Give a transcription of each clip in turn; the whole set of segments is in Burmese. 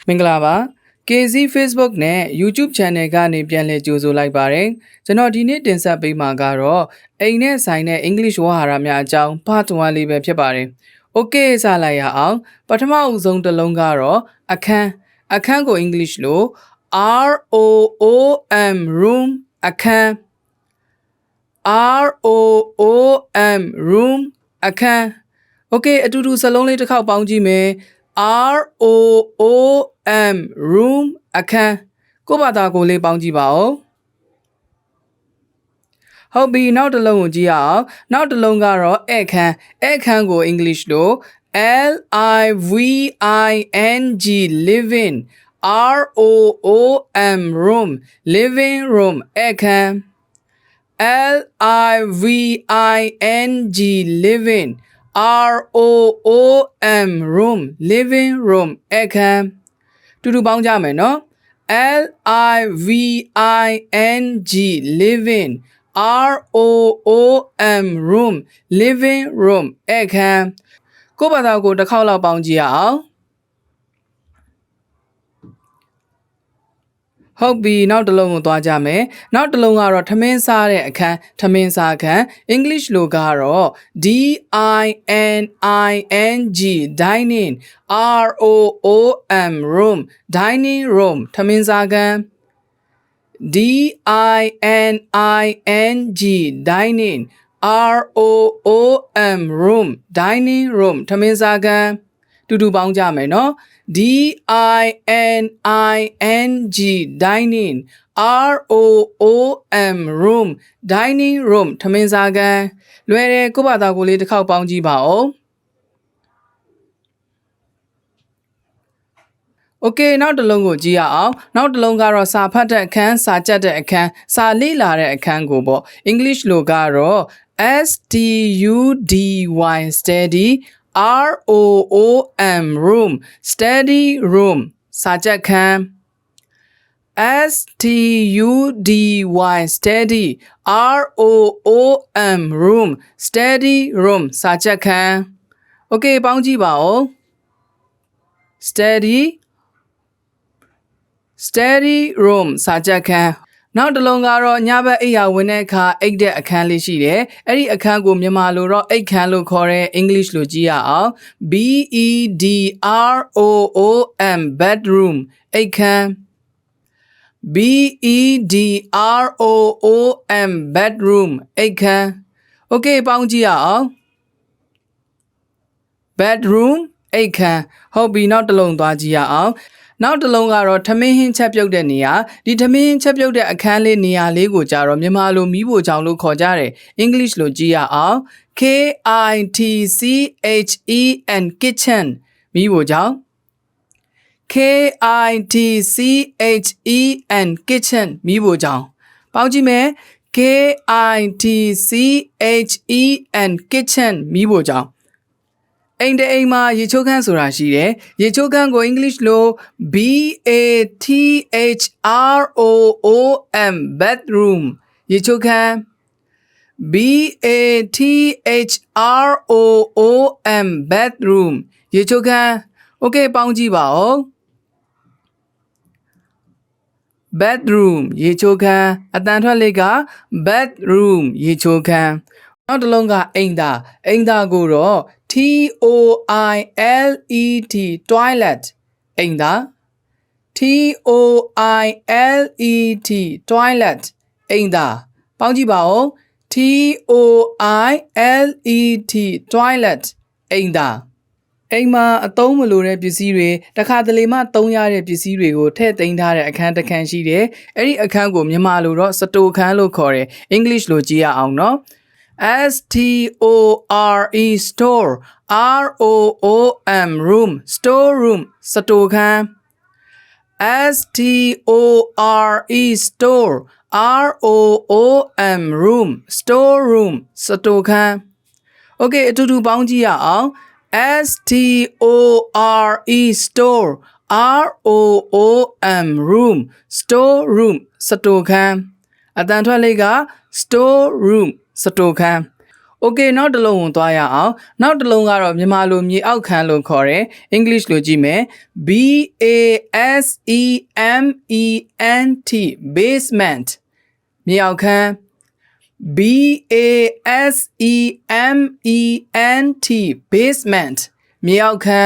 မင်္ဂလာပါ K Zee Facebook နဲ့ YouTube Channel ကနေပြန်လည်ကြိုဆိုလိုက်ပါတယ်ကျွန်တော်ဒီနေ့တင်ဆက်ပေးမှာကတော့အိမ်နဲ့ဆိုင်တဲ့ English ဝါဟာရများအကြောင်း Part 1 လေးပဲဖြစ်ပါတယ် Okay စလိုက်ရအောင်ပထမအဦးဆုံးတစ်လုံးကတော့အခန်းကို English လို့ ROOM room အခန်း ROOM room အခန်း Okay အတူတူစလုံးလေးတစ်ခေါက်ပေါင်းကြည့်မယ် ROOM room အခန်းကိုယ့်ဘာသာကိုလေးပေါင်းကြည့်ပါဦးဟုတ်ပြီနောက်တစ်လုံးကိုကြည့်အောင်နောက်တစ်လုံးကတော့အခန်းကို English လို့ LIVING living ROOM room living room အခန်း LIVING living ROOM room living room အခန်းတူတူပေါင်းကြမယ်နော် LIVING living ROOM room living room အခန်းကိုယ့်ဘာသာကိုတစ်ခေါက်လောက်ပေါင်းကြည့်အောင်ဟုတ်ပြီနောက်တစ်လုံးကိုသွားကြမယ်နောက်တစ်လုံးကတော့ထမင်းစားတဲ့အခန်းထမင်းစားခန်း English လိုကတော့ DINING dining ROOM room dining room ထမင်းစားခန်း DINING dining ROOM room dining room ထမင်းစားခန်းတူတူပေါင်းကြမယ်နော် DINING dining ROOM room dining room ထမင်းစားခန်းလွယ်တယ်ကိုယ့်ဘာသာကိုလေးတစ်ခေါက်ပေါင်းကြည့်ပါဦး Okay နောက်တစ်လုံးကိုကြည့်ရအောင်နောက်တစ်လုံးကတော့စာဖတ်တဲ့အခန်းစာကြက်တဲ့အခန်းစာလေ့လာတဲ့အခန်းကိုပေါ့ English လိုကတော့ STUDY study ROOM room study room စာကြက်ခန်း STUDY study ROOM room study room စာကြက်ခန်း Okay ပေါင်းကြည့်ပါဦး study room စာကြက်ခန်းနောက်တစ်လုံးကတော့ညဘက်အိပ်ယာဝင်တဲ့အခါအိပ်တဲ့အခန်းလေးရှိတယ်အဲ့ဒီအခန်းကိုမြန်မာလိုတော့အိပ်ခန်းလို့ခေါ်တဲ့ English လိုကြည့်ရအောင် BEDROOM bedroom အိပ်ခန်း BEDROOM bedroom အိပ်ခန်း Okay ပေါင်းကြည့်ရအောင် bedroom အိပ်ခန်းဟုတ်ပြီနောက်တစ်လုံးသွားကြည့်ရအောင်နောက်တစ်လုံးကတော့ထမင်းဟင်းချက်ပြုတ်တဲ့နေရာဒီထမင်းဟင်းချက်ပြုတ်တဲ့အခန်းလေးနေရာလေးကိုကြတော့မြန်မာလိုမီးဖိုချောင်လို့ခေါ်ကြတယ် English လိုကြည့်ရအောင် KITCHEN kitchen မီးဖိုချောင် KITCHEN kitchen မီးဖိုချောင်ပေါင်းကြည့်မယ် KITCHEN kitchen မီးဖိုချောင်အိမ်တအိမ်မှာရေချိုးခန်းဆိုတာရှိတယ်ရေချိုးခန်းကို English လို BATHROOM bedroom ရေချိုးခန်း BATHROOM bedroom ရေချိုးခန်း Okay ပေါင်းကြည့်ပါဦး bedroom ရေချိုးခန်းအတန်ထွက်လေးက bedroom ရေချိုးခန်းနောက်တစ်လုံးကအိမ်သာကိုတော့ TOILET toilet အိမ်သာ TOILET toilet အိမ်သာပေါင်းကြည့်ပါဦး TOILET toilet အိမ်သာအိမ်မှာအသုံးမလိုတဲ့ပစ္စည်းတွေတခါတလေမှသုံးရတဲ့ပစ္စည်းတွေကိုထည့်သိမ်းထားတဲ့အခန်းတစ်ခန်းရှိတယ်အဲ့ဒီအခန်းကိုမြန်မာလိုတော့စတိုခန်းလို့ခေါ်တယ် English လိုကြည့်ရအောင်နော်STORE store ROOM room store room စတိုခန်း STORE store ROOM room store room စတိုခန်း Okay အတူတူပေါင်းကြည့်ရအောင် STORE store ROOM room store room စတိုခန်းအတန်ထွက်လေးက store room စတိုခန်း Okay နောက်တစ်လုံးကိုသွားရအောင်နောက်တစ်လုံးကတော့မြန်မာလိုမြေအောက်ခံလို့ခေါ်တယ် English လိုကြည့်မယ် B A S E M E N T basement မြေအောက်ခံ B A S E M E N T basement မြေအောက်ခံ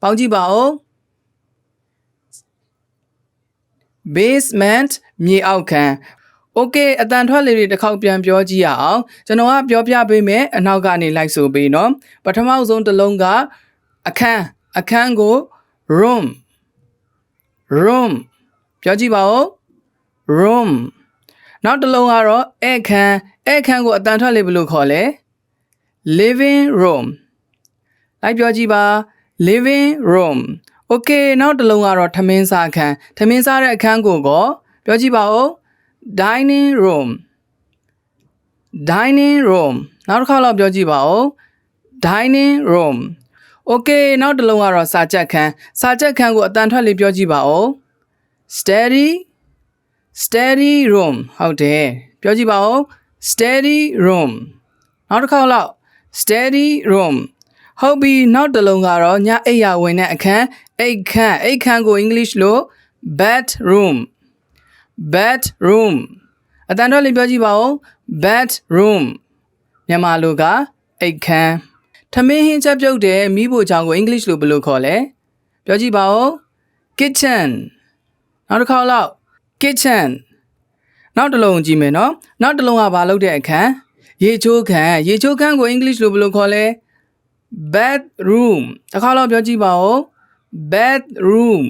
ပေါင်းကြည့်ပါဦး basement မြေအောက်ခံ Okay အတန်ထွက်လေးတွေတစ်ခေါက်ပြန်ပြောကြည့်ရအောင်ကျွန်တော်ကပြောပြပေးမယ်အနောက်ကနေလိုက်ဆိုပေးနော်ပထမဆုံးတစ်လုံးကအခန်းကို room ပြောကြည့်ပါဦး room နောက်တစ်လုံးကတော့ဧည့်ခန်းကိုအတန်ထွက်လေးဘယ်လိုခေါ်လဲ living room လိုက်ပြောကြည့်ပါ living room Okay နောက်တစ်လုံးကတော့ထမင်းစားတဲ့အခန်းကိုပြောကြည့်ပါဦး dining room နောက်တစ်ခါတော့ပြောကြည့်ပါဦး dining room Okay နောက်တစ်လုံးကတော့စာချက်ခန်းကိုအတန်ထွက်လေးပြောကြည့်ပါဦး study room ဟုတ်တယ်ပြောကြည့်ပါဦး study room နောက်တစ်ခါလောက် study room ဟုတ်ပြီနောက်တစ်လုံးကတော့ညအိပ်ရာဝင်တဲ့အခန်းအိပ်ခန်းကို English လို့ bedroom အတန်ထွက်လေးပြောကြည့်ပါဦး bedroom မြန်မာလိုကအိပ်ခန်းထမင်းဟင်းချက်ပြုတ်တဲ့မိဖို့ချောင်းကို English လို့ဘယ်လိုခေါ်လဲပြောကြည့်ပါဦး kitchen နောက်တစ်ခါလောက် kitchen နောက်တစ်လုံးကြည့်မယ်နော်နောက်တစ်လုံးကဘာလုပ်တဲ့အခန်းရေချိုးခန်းကို English လို့ဘယ်လိုခေါ်လဲ bedroom တစ်ခါလောက်ပြောကြည့်ပါဦး bedroom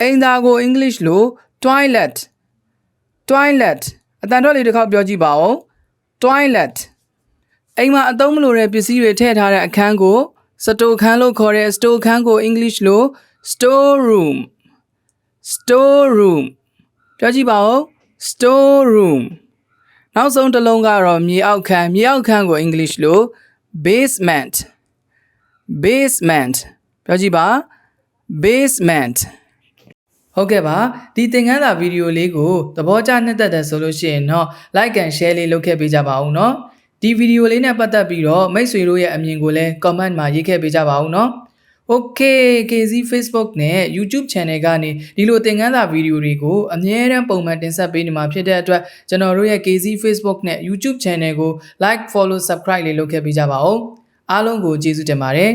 အိမ်သာကို English လို့ toilet အတန်ထွက်လေးတစ်ခေါက်ပြောကြည့်ပါဦး toilet အိမ်မှာအသုံးမလိုတဲ့ပစ္စည်းတွေထည့်ထားတဲ့အခန်းကို store ခန်းလို့ခေါ်တဲ့ store ခန်းကို English လို့ storeroom ပြောကြည့်ပါဦး storeroom နောက်ဆုံးတစ်လုံးကတော့မြေအောက်ခန်းကို English လို့ basement ပြောကြည့်ပါ basement ဟုတ်ကဲ့ပါဒီသင်ခန်းစာဗီဒီယိုလေးကိုသဘောကျနှစ်သက်တယ်ဆိုလို့ရှိရင်တော့ like and share လေးလုပ်ခဲ့ပေးကြပါဦးเนาะဒီဗီဒီယိုလေးနဲ့ပတ်သက်ပြီးတော့မိတ်ဆွေတို့ရဲ့အမြင်ကိုလည်း comment မှာရေးခဲ့ပေးကြပါဦးเนาะ Okay K Zee Facebook နဲ့ YouTube Channel ကနေဒီလိုသင်ခန်းစာဗီဒီယိုတွေကိုအမြဲတမ်းပုံမှန်တင်ဆက်ပေးနေမှာဖြစ်တဲ့အတွက်ကျွန်တော်တို့ရဲ့ K Zee Facebook နဲ့ YouTube Channel ကို like follow subscribe လေးလုပ်ခဲ့ပေးကြပါဦးအားလုံးကိုကျေးဇူးတင်ပါတယ်